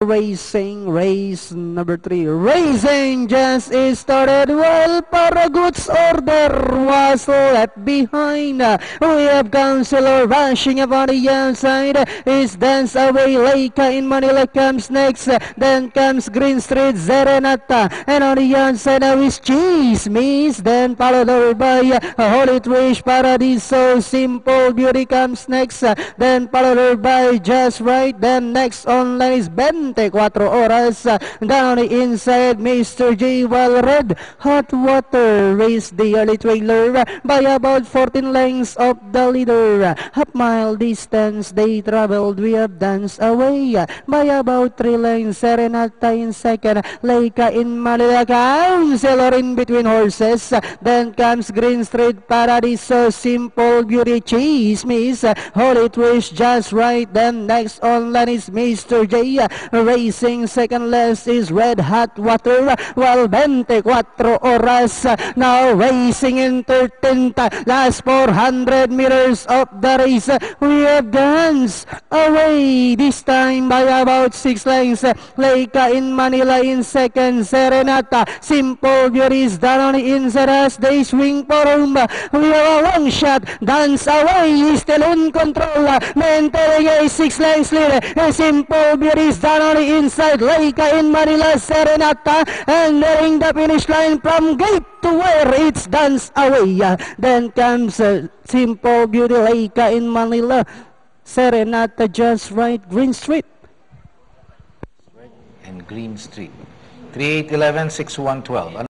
Racing, race number 3. Racing just is started well. Paragood's order was left behind. We have Counselor rushing up on the outside. Is Dance Away. Leica in Manila comes next. Then comes Green Street, Serenata. And on the outside now is Cheese Miss. Then followed over by Holy Trish Paradiso. Simple Beauty comes next. Then followed over by Just Right. Then next online is 24 Oras. Down on the inside, Mr. J. While Red Hot Water raced the early trailer by about 14 lengths of the leader. Half-mile distance they traveled. We have Dance Away by about 3 lengths. Serenata in second. Leica in Manila. Counselor in between horses. Then comes Green Street, Paradiso, Simple Beauty, Cheese Miss, Holy Twist, Just Right. Then next online is Mr. J. Racing second last is Red Hot Water, while 24 Oras now racing in 13th. Last 400 meters of the race. We have Dance Away this time by about 6 lengths. Leica in Manila in second. Serenata, Simple Beauty is down on the inside as they swing for home. We have a long shot. Dance Away is still in control. Maintaining a 6 lengths lead. Simple Beauty is down on the inside. Leica in Manila, Serenata, and nearing the finish line from gate to where it's Dance Away. Then comes Simple Beauty, Leica in Manila, Serenata, Just Right, Green Street. And Green Street. 3811, 6112.